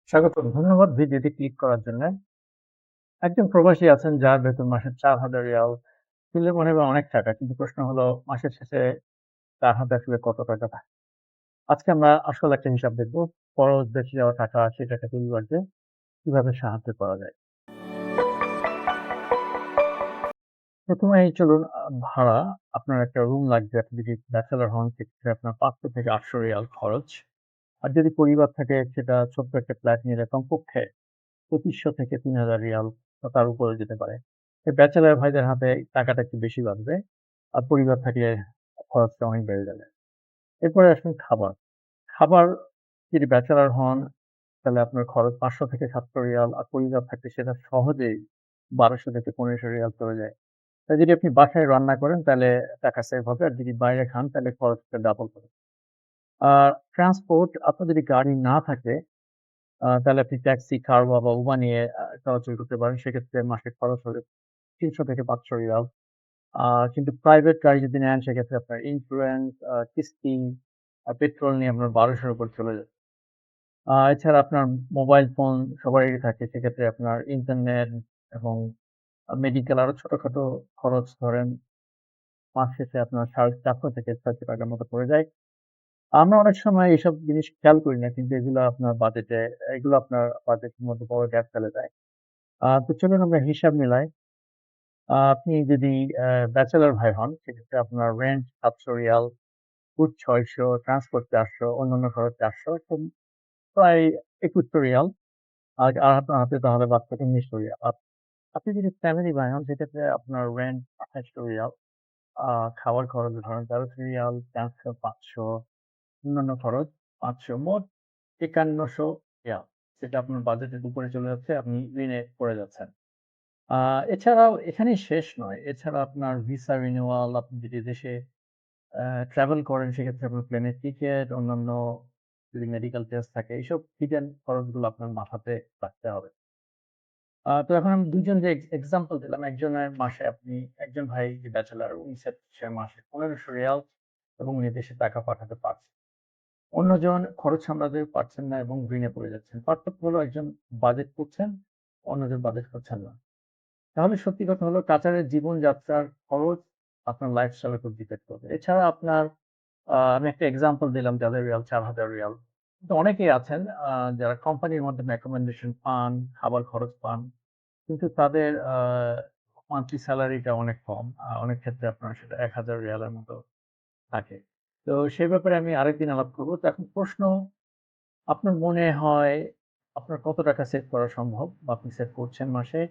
স্বাগতম। ধন্যবাদ ভিডিওটি ক্লিক করার জন্য। একজন প্রবাসী আছেন যার বেতন মাসে ৳৪,০০০ শুনলে মনে হবে অনেক টাকা। কিন্তু প্রশ্ন হলো মাসের শেষে তার হাতে আসলে কত টাকা থাকে? আজকে আমরা আসল একটা হিসাব দেখব। খরচ, বেঁচে যাওয়া টাকা সেটাকে পরিবারকে কিভাবে সাহায্য করা যায়। প্রথমেই চলুন ভাড়া। আপনার একটা রুম লাগবে। আপনি যদি ব্যাচেলর হন সেক্ষেত্রে আপনার ৳৫০০ থেকে ৳৮০০ খরচ। আর যদি পরিবার থাকে সেটা ছোট্ট একটা ফ্ল্যাট নিলে কমপক্ষে ৳২৫০০ থেকে ৳৩,০০০ বা তার উপরেও যেতে পারে। এই ব্যাচেলর ভাইদের হাতে টাকাটা একটু বেশি বাঁচবে। আর পরিবার থাকলে খরচটা অনেক বেড়ে যাবে। এরপরে আসুন খাবার। খাবার যদি ব্যাচেলর হন তাহলে আপনার খরচ ৳৫০০ থেকে ৳৭০০ আর পরিবার থাকলে সেটা সহজেই ৳১২০০ থেকে ৳১৫০০ চলে যায়। তাই যদি আপনি বাসায় রান্না করেন তাহলে টাকা সেভ হবে। আর যদি বাইরে খান তাহলে খরচটা ডাবল হবে। আর ট্রান্সপোর্ট আপনার যদি গাড়ি না থাকে তাহলে আপনি ট্যাক্সি, কার বা উবার নিয়ে চলাচল করতে পারেন। সেক্ষেত্রে মাসিক খরচ হবে ৳৩০০ থেকে ৳৫০০। কিন্তু প্রাইভেট গাড়ি যদি নেন সেক্ষেত্রে আপনার ইন্সুরেন্স, কিস্তি, পেট্রোল নিয়ে আপনার ৳১২০০ র উপর চলে যাবে। এছাড়া আপনার মোবাইল ফোন সবারই থাকে। সেক্ষেত্রে আপনার ইন্টারনেট এবং মেডিকেল আরো ছোটখাটো খরচ ধরেন মাস শেষে আপনার ৳৪৫০ থেকে ৳৬০০ মতো পড়ে যায়। আমরা অনেক সময় এসব জিনিস খেয়াল করি না। কিন্তু এগুলো আপনার বাজেটের মধ্যে বড় গ্যাপ ফেলে দেয়। তো চলুন আমরা হিসাব মিলাই। আপনি যদি ব্যাচেলর ভাই হন সেক্ষেত্রে আপনার রেন্ট ৳৭০০, ফুড ৳৬০০, ট্রান্সপোর্ট ৳৪০০, অন্যান্য খরচ ৳৪০০, প্রায় ৳২১০০। আর আপনার হাতে তাহলে বাঁচছে ৳১৯০০। আপনি যদি ফ্যামিলি ভাই হন সেক্ষেত্রে আপনার রেন্ট ৳২৮০০, আ খাওয়ার খরচ ধরেন ৳১৩০০, ট্রান্সপোর্ট ৳৫০০, অন্যান্য খরচ ৳৫০০, মোট ৳৫১০০। যেটা আপনার বাজেটের উপরে চলে যাচ্ছে, আপনি ঋণে পড়ে যাচ্ছেন। আ এছাড়াও এখানেই শেষ নয়। এছাড়া আপনার ভিসা রিনিউয়াল, আপনি যদি দেশে ট্রাভেল করেন সেক্ষেত্রে আপনার প্লেনের টিকেট, অন্যান্য যদি মেডিকেল টেস্ট থাকে, এইসব হিডেন খরচগুলো আপনার মাথাতে রাখতে হবে। তো এখন আমি ২ জন যে এক্সাম্পল দিলাম, একজন ভাই যে ব্যাচেলর উনি সে মাসে ৳১৫০০ এবং উনি দেশে টাকা পাঠাতে পারছেন। অন্যজন খরচ সামলাতে পারছেন না এবং ঋণে পড়ে যাচ্ছেন। পার্থক্য হলো একজন বাজেট করছেন, অন্যজন বাজেট করছেন না। তাহলে সত্যি কথা হলো কাতারের জীবনযাত্রার খরচ আপনার লাইফস্টাইল এর উপর ডিপেন্ড করবে। এছাড়া আপনার আমি একটা এক্সাম্পল দিলাম যাদের রিয়াল ৳৪,০০০। কিন্তু অনেকেই আছেন যারা কোম্পানির মাধ্যমে অ্যাকোমোডেশন পান, খাবার খরচ পান। কিন্তু তাদের মান্থলি সেলারিটা অনেক কম। অনেক ক্ষেত্রে আপনার সেটা ৳১,০০০ এর মতো থাকে। তো সে ব্যাপারে আমি আরেকদিন আলাপ করব। তো এখন প্রশ্ন আপনার মনে হয় আপনার কত টাকা সেভ করা সম্ভব বা আপনি সেভ করছেন মাসে?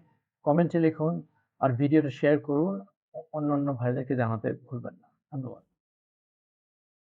কমেন্টে লিখুন আর ভিডিওটা শেয়ার করুন। অন্যান্য ভাইদেরকে জানাতে ভুলবেন না। ধন্যবাদ।